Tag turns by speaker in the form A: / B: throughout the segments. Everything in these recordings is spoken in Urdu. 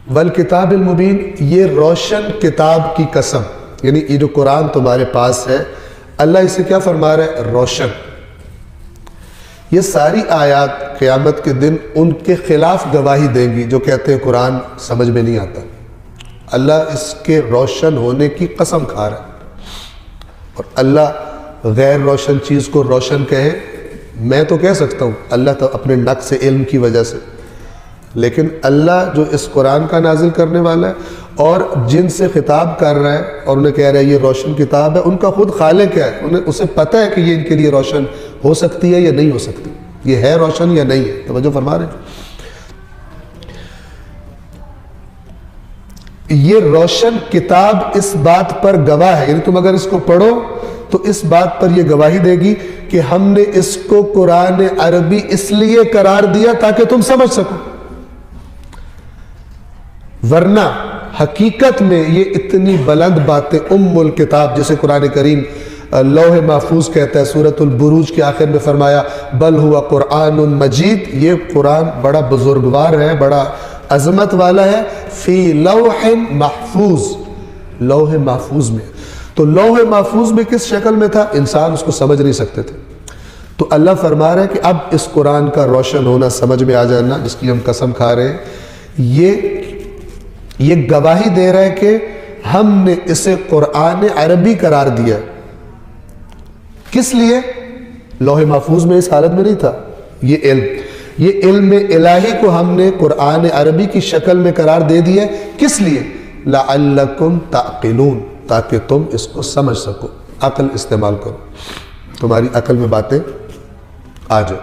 A: والکتاب المبین، یہ روشن کتاب کی قسم، یعنی یہ جو قرآن تمہارے پاس ہے اللہ اسے کیا فرما رہا ہے؟ روشن۔ یہ ساری آیات قیامت کے دن ان کے خلاف گواہی دیں گی جو کہتے ہیں قرآن سمجھ میں نہیں آتا۔ اللہ اس کے روشن ہونے کی قسم کھا رہا ہے، اور اللہ غیر روشن چیز کو روشن کہے، میں تو کہہ سکتا ہوں اللہ تو اپنے نقص علم کی وجہ سے، لیکن اللہ جو اس قرآن کا نازل کرنے والا ہے اور جن سے خطاب کر رہا ہے اور انہیں کہہ رہا ہے یہ روشن کتاب ہے، ان کا خود خالق کیا ہے؟ اسے پتہ ہے کہ یہ ان کے لیے روشن ہو سکتی ہے یا نہیں ہو سکتی، یہ ہے روشن یا نہیں ہے۔ توجہ فرما رہے ہیں؟ یہ روشن کتاب اس بات پر گواہ ہے، یعنی تم اگر اس کو پڑھو تو اس بات پر یہ گواہی دے گی کہ ہم نے اس کو قرآن عربی اس لیے قرار دیا تاکہ تم سمجھ سکو، ورنہ حقیقت میں یہ اتنی بلند باتیں الکتاب، جسے قرآن کریم لوح محفوظ کہتا ہے، سورۃ البروج کے آخر میں فرمایا بل ہوا قرآن مجید، یہ قرآن بڑا بزرگوار ہے، بڑا عظمت والا ہے، فی لوح محفوظ، لوح محفوظ میں۔ تو لوح محفوظ میں کس شکل میں تھا؟ انسان اس کو سمجھ نہیں سکتے تھے۔ تو اللہ فرما رہا ہے کہ اب اس قرآن کا روشن ہونا، سمجھ میں آ جانا، جس کی ہم قسم کھا رہے ہیں، یہ گواہی دے رہا ہے کہ ہم نے اسے قرآن عربی قرار دیا۔ کس لیے؟ لوح محفوظ میں اس حالت میں نہیں تھا یہ علم الہی کو ہم نے قرآن عربی کی شکل میں قرار دے دیا۔ کس لیے؟ لعلکم تعقلون، تاکہ تم اس کو سمجھ سکو، عقل استعمال کرو، تمہاری عقل میں باتیں آ جائے۔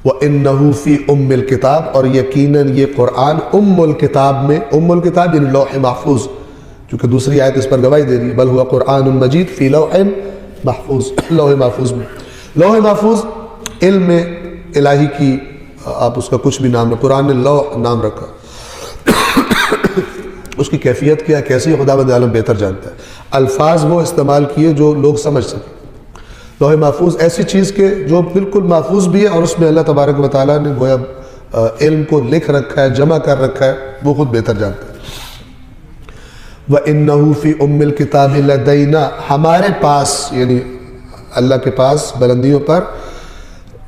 A: وَإِنَّهُ فِي أُمِّ الْكِتَابِ، اور یقیناً یہ قرآن الکتاب میں، الکتاب یعنی لوح محفوظ، چونکہ دوسری آیت اس پر گواہی دے رہی ہے بل ہوا قرآن مجید فی لوح محفوظ، لوح محفوظ میں۔ لوح محفوظ علم الہی کی، آپ اس کا کچھ بھی نام لیں، قرآن نے لوح نام رکھا، اس کی کیفیت کیا کیسی خداوند عالم بہتر جانتا ہے، الفاظ وہ استعمال کیے جو لوگ سمجھ سکیں۔ لوح محفوظ ایسی چیز کے جو بالکل محفوظ بھی ہے، اور اس میں اللہ تبارک و تعالیٰ نے گویا علم کو لکھ رکھا ہے، جمع کر رکھا ہے، وہ خود بہتر جانتا ہے۔ وَإِنَّهُ فِي أُمِّ الْكِتَابِ لَدَيْنَا، ہمارے پاس، یعنی اللہ کے پاس بلندیوں پر،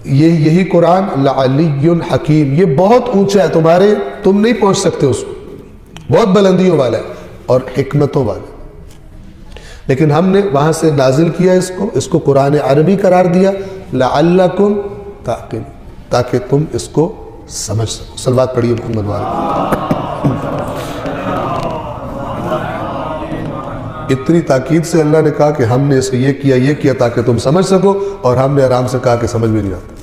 A: یہی قرآن لعلی حکیم، یہ بہت اونچا ہے، تم نہیں پہنچ سکتے اس کو، بہت بلندیوں والا ہے اور حکمتوں والا ہے، لیکن ہم نے وہاں سے نازل کیا اس کو قرآن عربی قرار دیا، لعلکم تعقلون، تاکہ تم اس کو سمجھ سکو۔ صلوات پڑھیے محمد والے۔ اتنی تاکید سے اللہ نے کہا کہ ہم نے اسے یہ کیا تاکہ تم سمجھ سکو، اور ہم نے آرام سے کہا کہ سمجھ میں نہیں آتا۔